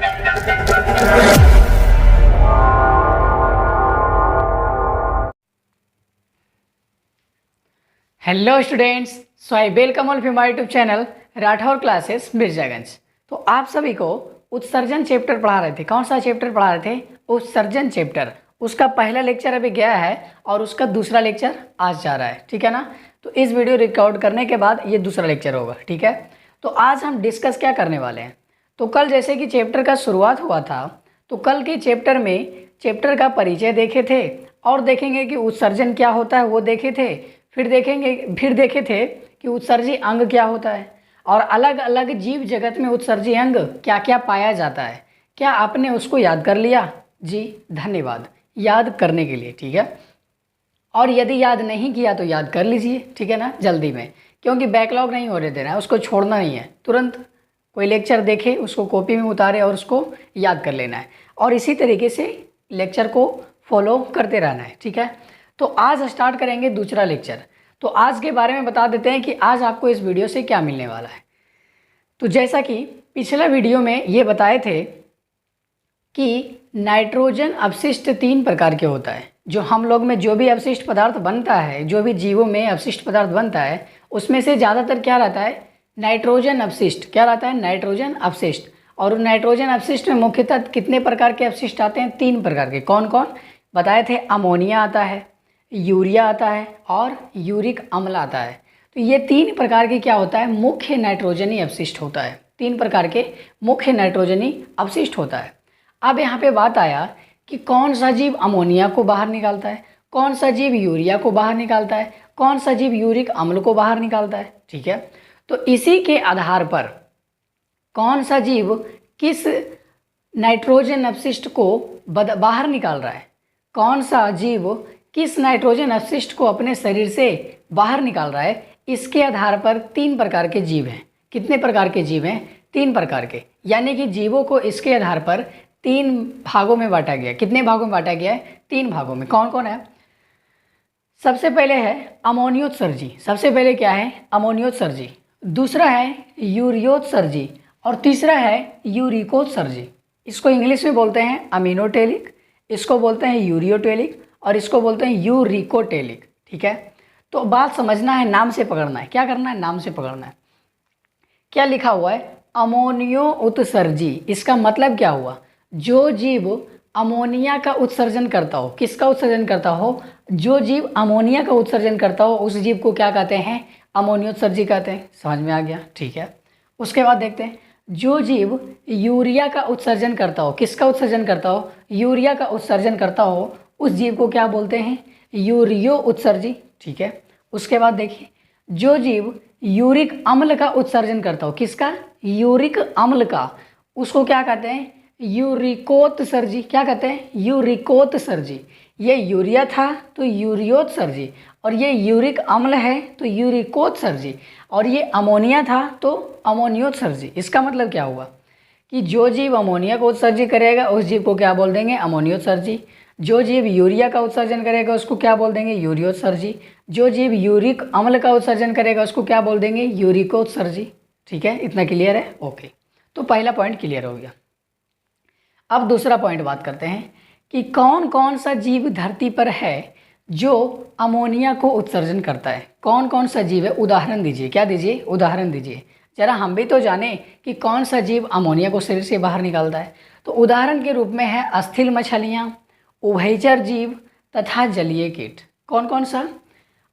Hello students, so I welcome all of my YouTube channel Rathore classes Mirzaganj. तो आप सभी को उत्सर्जन चैप्टर पढ़ा रहे थे। कौन सा चैप्टर पढ़ा रहे थे? उत्सर्जन चैप्टर। उसका पहला लेक्चर अभी गया है और उसका दूसरा लेक्चर आज जा रहा है, ठीक है ना। तो इस वीडियो रिकॉर्ड करने के बाद ये दूसरा लेक्चर होगा, ठीक है। तो आज हम डिस्कस क्या करने वाले हैं? तो कल जैसे कि चैप्टर का शुरुआत हुआ था, तो कल के चैप्टर में चैप्टर का परिचय देखे थे और देखेंगे कि उत्सर्जन क्या होता है वो देखे थे। फिर देखे थे कि उत्सर्जी अंग क्या होता है और अलग अलग जीव जगत में उत्सर्जी अंग क्या क्या पाया जाता है। क्या आपने उसको याद कर लिया? जी धन्यवाद याद करने के लिए, ठीक है। और यदि याद नहीं किया तो याद कर लीजिए, ठीक है ना, जल्दी में, क्योंकि बैकलॉग नहीं होने देना है, उसको छोड़ना नहीं है। तुरंत कोई लेक्चर देखे, उसको कॉपी में उतारे और उसको याद कर लेना है और इसी तरीके से लेक्चर को फॉलो करते रहना है, ठीक है। तो आज स्टार्ट करेंगे दूसरा लेक्चर। तो आज के बारे में बता देते हैं कि आज आपको इस वीडियो से क्या मिलने वाला है। तो जैसा कि पिछला वीडियो में ये बताए थे कि नाइट्रोजन अपशिष्ट 3 प्रकार के होता है। जो हम लोग में जो भी अपशिष्ट पदार्थ बनता है, जो भी जीवों में अपशिष्ट पदार्थ बनता है, उसमें से ज़्यादातर क्या रहता है? नाइट्रोजन अपशिष्ट। क्या रहता है? नाइट्रोजन अपशिष्ट। और नाइट्रोजन अपशिष्ट में मुख्यतः कितने प्रकार के अपशिष्ट आते हैं? 3 प्रकार के। कौन कौन बताए थे? अमोनिया आता है, यूरिया आता है और यूरिक अम्ल आता है। तो ये 3 प्रकार के क्या होता है? मुख्य नाइट्रोजनी अपशिष्ट होता है। 3 प्रकार के मुख्य नाइट्रोजनी अपशिष्ट होता है। अब यहाँ पे बात आया कि कौन सा जीव अमोनिया को बाहर निकालता है, कौन सा जीव यूरिया को बाहर निकालता है, कौन सा जीव यूरिक अम्ल को बाहर निकालता है, ठीक है। तो इसी के आधार पर कौन सा जीव किस नाइट्रोजन अपशिष्ट को बाहर निकाल रहा है, कौन सा जीव किस नाइट्रोजन अपशिष्ट को अपने शरीर से बाहर निकाल रहा है, इसके आधार पर 3 प्रकार के जीव हैं। कितने प्रकार के जीव हैं? 3 प्रकार के। यानी कि जीवों को इसके आधार पर 3 भागों में बांटा गया। कितने भागों में बांटा गया है? 3 भागों में। कौन कौन है? सबसे पहले है अमोनियोत्सर्जी। सबसे पहले क्या है? अमोनियोत्सर्जी। दूसरा है यूरियोत्सर्जी और तीसरा है यूरिकोत्सर्जी। इसको इंग्लिश में बोलते हैं अमीनोटेलिक, इसको बोलते हैं यूरियोटेलिक और इसको बोलते हैं यूरिकोटेलिक, ठीक है। तो बात समझना है, नाम से पकड़ना है। क्या करना है? नाम से पकड़ना है। क्या लिखा हुआ है? अमोनियो उत्सर्जी। इसका मतलब क्या हुआ? जो जीव अमोनिया का उत्सर्जन करता हो। किसका उत्सर्जन करता हो? जो जीव अमोनिया का उत्सर्जन करता हो उस जीव को क्या कहते हैं? अमोनियोत्सर्जी कहते हैं। समझ में आ गया, ठीक है। उसके बाद देखते हैं, जो जीव यूरिया का उत्सर्जन करता हो। किसका उत्सर्जन करता हो? यूरिया का उत्सर्जन करता हो उस जीव को क्या बोलते हैं? यूरियो उत्सर्जी, ठीक है। उसके बाद देखिए, जो जीव यूरिक अम्ल का उत्सर्जन करता हो। किसका? यूरिक अम्ल का। उसको क्या कहते हैं? यूरिकोत्सर्जी। क्या कहते हैं? यूरिकोत्सर्जी। ये यूरिया था तो यूरियोत्सर्जी, और ये यूरिक अम्ल है तो यूरिकोत्सर्जी, और ये अमोनिया था तो अमोनियोत्सर्जी। इसका मतलब क्या हुआ कि जो जीव अमोनिया को उत्सर्जी करेगा उस जीव को क्या बोल देंगे? अमोनियोत्सर्जी। जो जीव यूरिया का उत्सर्जन करेगा उसको क्या बोल देंगे? यूरियोत्सर्जी। जो जीव यूरिक अम्ल का उत्सर्जन करेगा उसको क्या बोल देंगे? यूरिकोत्सर्जी, ठीक है। इतना क्लियर है? ओके। तो पहला पॉइंट क्लियर हो गया। अब दूसरा पॉइंट बात करते हैं कि कौन कौन सा जीव धरती पर है जो अमोनिया को उत्सर्जन करता है। कौन कौन सा जीव है? उदाहरण दीजिए। क्या दीजिए? उदाहरण दीजिए। जरा हम भी तो जाने कि कौन सा जीव अमोनिया को शरीर से बाहर निकालता है। तो उदाहरण के रूप में है स्थल मछलियाँ, उभयचर जीव तथा जलीय कीट। कौन कौन सा?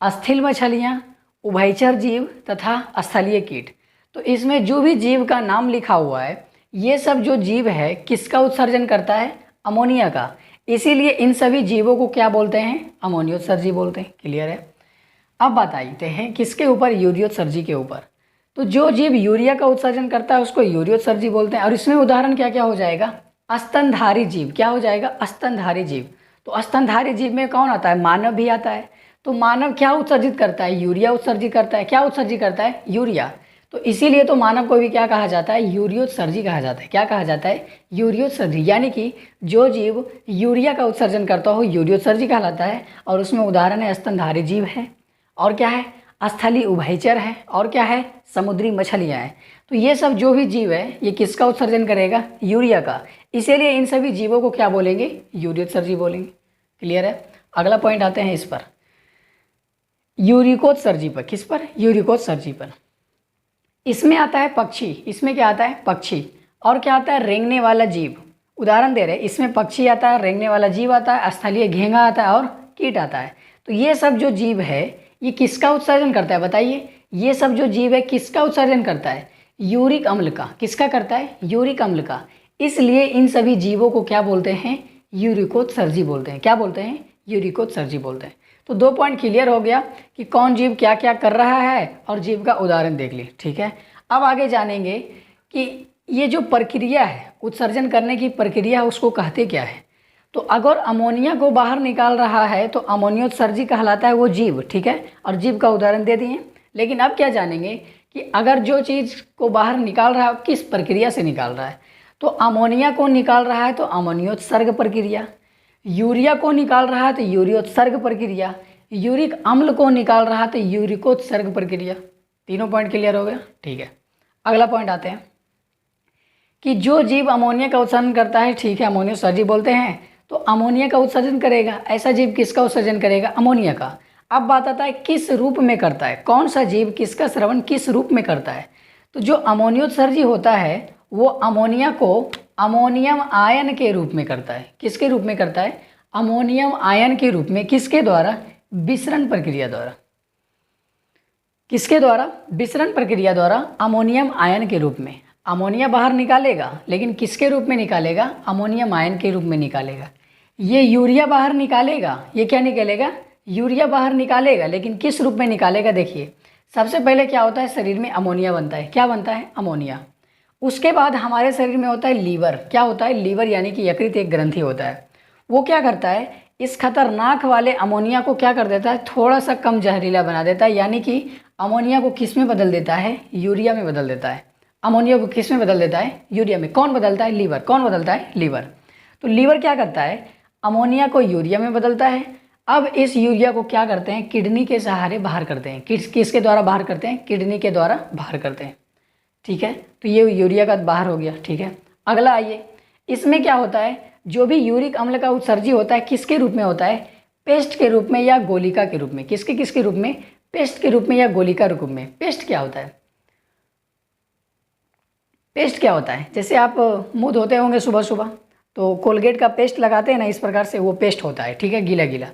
स्थल मछलियाँ, उभयचर जीव तथा स्थलीय कीट। तो इसमें जो भी जीव का नाम लिखा हुआ है, ये सब जो जीव है किसका उत्सर्जन करता है? अमोनिया का। इसीलिए इन सभी जीवों को क्या बोलते हैं? अमोनियोत्सर्जी बोलते हैं। क्लियर है? अब बताते हैं किसके ऊपर? यूरियोत्सर्जी के ऊपर। तो जो जीव यूरिया का उत्सर्जन करता है उसको यूरियोत्सर्जी बोलते हैं। और इसमें उदाहरण क्या क्या हो जाएगा? स्तनधारी जीव। क्या हो जाएगा? स्तनधारी जीव। तो स्तनधारी जीव में कौन आता है? मानव भी आता है। तो मानव क्या उत्सर्जित करता है? यूरिया उत्सर्जित करता है। क्या उत्सर्जित करता है? यूरिया। तो इसीलिए तो मानव को भी क्या कहा जाता है? यूरियोत्सर्जी कहा जाता है। क्या कहा जाता है? यूरियोत्सर्जी। यानी कि जो जीव यूरिया का उत्सर्जन करता हो यूरियोत्सर्जी कहलाता है। और उसमें उदाहरण है स्तनधारी जीव है, और क्या है? स्थलीय उभयचर है, और क्या है? समुद्री मछलियाँ हैं। तो ये सब जो भी जीव है ये किसका उत्सर्जन करेगा? यूरिया का। इसीलिए इन सभी जीवों को क्या बोलेंगे? यूरियोत्सर्जी बोलेंगे। क्लियर है? अगला पॉइंट आते हैं इस पर, यूरिकोत्सर्जी पर। किस पर? यूरिकोत्सर्जी पर। इसमें आता है पक्षी। इसमें क्या आता है? पक्षी। और क्या आता है? रेंगने वाला जीव। उदाहरण दे रहे हैं, इसमें पक्षी आता है, रेंगने वाला जीव आता है, स्थलीय घेंघा आता है और कीट आता है। तो ये सब जो जीव है ये किसका उत्सर्जन करता है? बताइए, ये सब जो जीव है किसका उत्सर्जन करता है? यूरिक अम्ल का। किसका करता है? यूरिक अम्ल का। इसलिए इन सभी जीवों को क्या बोलते हैं? यूरिकोत्सर्जी बोलते हैं। क्या बोलते हैं? यूरिकोत्सर्जी बोलते हैं। तो 2 पॉइंट क्लियर हो गया कि कौन जीव क्या क्या कर रहा है और जीव का उदाहरण देख लिए। ठीक है, अब आगे जानेंगे कि ये जो प्रक्रिया है, उत्सर्जन करने की प्रक्रिया, उसको कहते क्या है। तो अगर अमोनिया को बाहर निकाल रहा है तो अमोनियोत्सर्जी कहलाता है वो जीव। ठीक है, और जीव का उदाहरण दे दिए। लेकिन अब क्या जानेंगे कि अगर जो चीज़ को बाहर निकाल रहा है किस प्रक्रिया से निकाल रहा है। तो अमोनिया को निकाल रहा है तो अमोनियोत्सर्ग प्रक्रिया, यूरिया को निकाल रहा है तो यूरियोत्सर्ग प्रक्रिया, यूरिक अम्ल को निकाल रहा है तो यूरिकोत्सर्ग प्रक्रिया। तीनों पॉइंट क्लियर हो गया। ठीक है, अगला पॉइंट आते हैं कि जो जीव अमोनिया का उत्सर्जन करता है, ठीक है, अमोनियोत्सर्जी बोलते हैं, तो अमोनिया का उत्सर्जन करेगा। ऐसा जीव किसका उत्सर्जन करेगा? अमोनिया का। अब बात आता है किस रूप में करता है, कौन सा जीव किसका स्रवण किस रूप में करता है। तो जो अमोनियोत्सर्जी होता है वो अमोनिया को अमोनियम आयन के रूप में करता है। किसके रूप में करता है? अमोनियम आयन के रूप में। किसके द्वारा? विसरण प्रक्रिया द्वारा। किसके द्वारा? विसरण प्रक्रिया द्वारा अमोनियम आयन के रूप में। अमोनिया बाहर निकालेगा, लेकिन किसके रूप में निकालेगा? अमोनियम आयन के रूप में निकालेगा। ये यूरिया बाहर निकालेगा। ये क्या निकालेगा? यूरिया बाहर निकालेगा, लेकिन किस रूप में निकालेगा? देखिए, सबसे पहले क्या होता है? शरीर में अमोनिया बनता है। क्या बनता है? अमोनिया। उसके बाद हमारे शरीर में होता है लीवर। क्या होता है? लीवर यानी कि यकृत एक ग्रंथि होता है। वो क्या करता है? इस खतरनाक वाले अमोनिया को क्या कर देता है? थोड़ा सा कम जहरीला बना देता है। यानी कि अमोनिया को किस में बदल देता है? यूरिया में बदल देता है। अमोनिया को किस में बदल देता है? यूरिया में। कौन बदलता है? लीवर। कौन बदलता है? लीवर। तो लीवर क्या करता है? अमोनिया को यूरिया में बदलता है। अब इस यूरिया को क्या करते हैं? किडनी के सहारे बाहर करते हैं। किसके द्वारा बाहर करते हैं? किडनी के द्वारा बाहर करते हैं। ठीक है, तो ये यूरिया का बाहर हो गया। ठीक है, अगला आइए, इसमें क्या होता है? जो भी यूरिक अम्ल का उत्सर्जी होता है किसके रूप में होता है? पेस्ट के रूप में या गोलिका के रूप में। किसके रूप में? पेस्ट के रूप में या गोलिका रूप में। पेस्ट क्या होता है? पेस्ट क्या होता है? जैसे आप मुंह धोते होंगे सुबह सुबह तो कोलगेट का पेस्ट लगाते हैं ना, इस प्रकार से वो पेस्ट होता है। ठीक है, गीला गीला।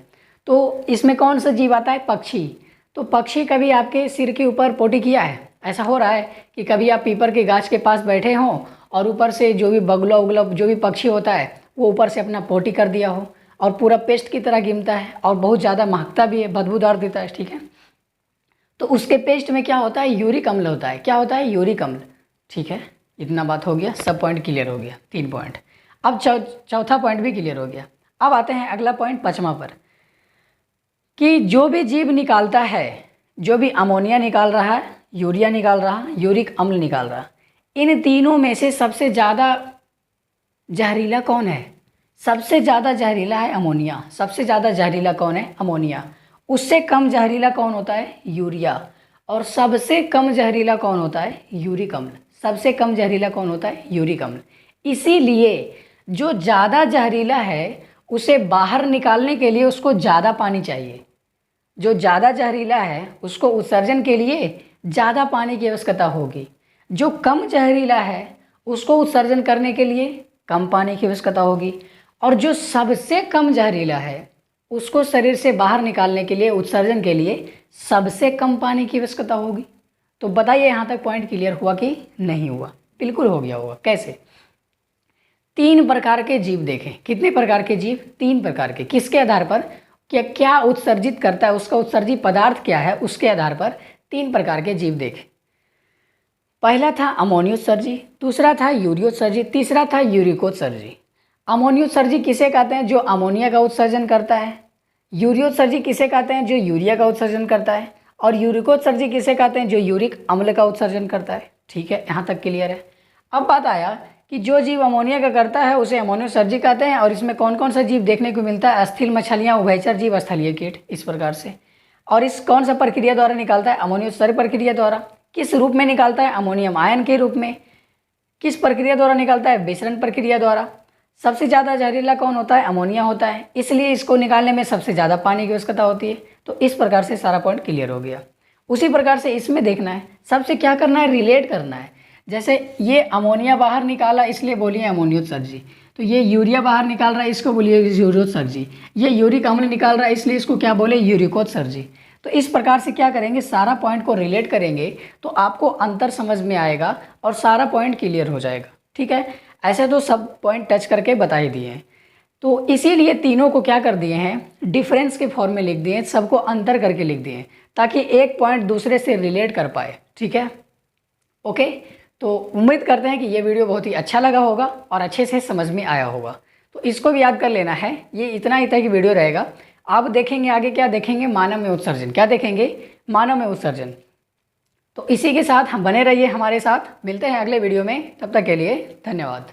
तो इसमें कौन सा जीव आता है? पक्षी। तो पक्षी कभी आपके सिर के ऊपर पोटी किया है? ऐसा हो रहा है कि कभी आप पीपर के गाछ के पास बैठे हों और ऊपर से जो भी बगुला उगला जो भी पक्षी होता है वो ऊपर से अपना पोटी कर दिया हो और पूरा पेस्ट की तरह गिमता है और बहुत ज़्यादा महकता भी है, बदबूदार देता है। ठीक है, तो उसके पेस्ट में क्या होता है? यूरिक अम्ल होता है। क्या होता है? यूरिक अम्ल। ठीक है, इतना बात हो गया, सब पॉइंट क्लियर हो गया। 3 पॉइंट। अब चौथा पॉइंट भी क्लियर हो गया। अब आते हैं अगला पॉइंट 5वां पर कि जो भी जीव निकालता है, जो भी अमोनिया निकाल रहा है, यूरिया निकाल रहा, यूरिक अम्ल निकाल रहा, इन तीनों में से सबसे ज़्यादा जहरीला कौन है? सबसे ज़्यादा जहरीला है अमोनिया। सबसे ज़्यादा जहरीला कौन है? अमोनिया। उससे कम जहरीला कौन होता है? यूरिया। और सबसे कम जहरीला कौन होता है? यूरिक अम्ल। सबसे कम जहरीला कौन होता है? यूरिक अम्ल। इसीलिए जो ज़्यादा जहरीला है उसे बाहर निकालने के लिए उसको ज़्यादा पानी चाहिए। जो ज़्यादा जहरीला है उसको उत्सर्जन के लिए ज़्यादा पानी की आवश्यकता होगी। जो कम जहरीला है उसको उत्सर्जन करने के लिए कम पानी की आवश्यकता होगी। और जो सबसे कम जहरीला है उसको शरीर से बाहर निकालने के लिए, उत्सर्जन के लिए सबसे कम पानी की आवश्यकता होगी। तो बताइए यहाँ तक पॉइंट क्लियर हुआ कि नहीं हुआ? बिल्कुल हो गया होगा। कैसे? 3 प्रकार के जीव देखें। कितने प्रकार के जीव? 3 प्रकार के। किसके आधार पर? क्या उत्सर्जित करता है, उसका उत्सर्जी पदार्थ क्या है, उसके आधार पर 3 प्रकार के जीव देखें। पहला था अमोनियोत्सर्जी, दूसरा था यूरियोत्सर्जी, तीसरा था यूरिकोत्सर्जी। अमोनियोत्सर्जी किसे कहते हैं? जो अमोनिया का उत्सर्जन करता है। यूरियोत्सर्जी किसे कहते हैं? जो यूरिया का उत्सर्जन करता है। और यूरिकोत्सर्जी किसे कहते हैं? जो यूरिक अम्ल का उत्सर्जन करता है। ठीक है, यहाँ तक क्लियर है। अब बात आया कि जो जीव अमोनिया का करता है उसे अमोनियोत्सर्जी कहते हैं। और इसमें कौन कौन सा जीव देखने को मिलता है? अस्थिल मछलियाँ, उभयचर जीव, स्थलीय कीट, इस प्रकार से। और इस कौन सा प्रक्रिया द्वारा निकालता है? अमोनियोत्सर्ग प्रक्रिया द्वारा। किस रूप में निकालता है? अमोनियम आयन के रूप में। किस प्रक्रिया द्वारा निकालता है? विसरण प्रक्रिया द्वारा। सबसे ज़्यादा जहरीला कौन होता है? अमोनिया होता है, इसलिए इसको निकालने में सबसे ज़्यादा पानी की आवश्यकता होती है। तो इस प्रकार से सारा पॉइंट क्लियर हो गया। उसी प्रकार से इसमें देखना है, सबसे क्या करना है? रिलेट करना है। जैसे ये अमोनिया बाहर निकाला, इसलिए बोलिए अमोनियोत्सर्जी। तो ये यूरिया बाहर निकाल रहा है, इसको बोलिए यूरियोत्सर्जी। ये यूरिक अम्ल निकाल रहा है, इसलिए इसको क्या बोले? यूरिकोत्सर्जी। तो इस प्रकार से क्या करेंगे? सारा पॉइंट को रिलेट करेंगे तो आपको अंतर समझ में आएगा और सारा पॉइंट क्लियर हो जाएगा। ठीक है, ऐसे तो सब पॉइंट टच करके बता ही दिए हैं। तो इसीलिए तीनों को क्या कर दिए हैं? डिफरेंस के फॉर्म में लिख दिए हैं, सबको अंतर करके लिख दिए हैं, ताकि एक पॉइंट दूसरे से रिलेट कर पाए। ठीक है, ओके। तो उम्मीद करते हैं कि ये वीडियो बहुत ही अच्छा लगा होगा और अच्छे से समझ में आया होगा। तो इसको भी याद कर लेना है, ये इतना ही तक वीडियो रहेगा। आप देखेंगे आगे क्या देखेंगे? मानव में उत्सर्जन। क्या देखेंगे? मानव में उत्सर्जन। तो इसी के साथ हम बने रहिए हमारे साथ, मिलते हैं अगले वीडियो में, तब तक के लिए धन्यवाद।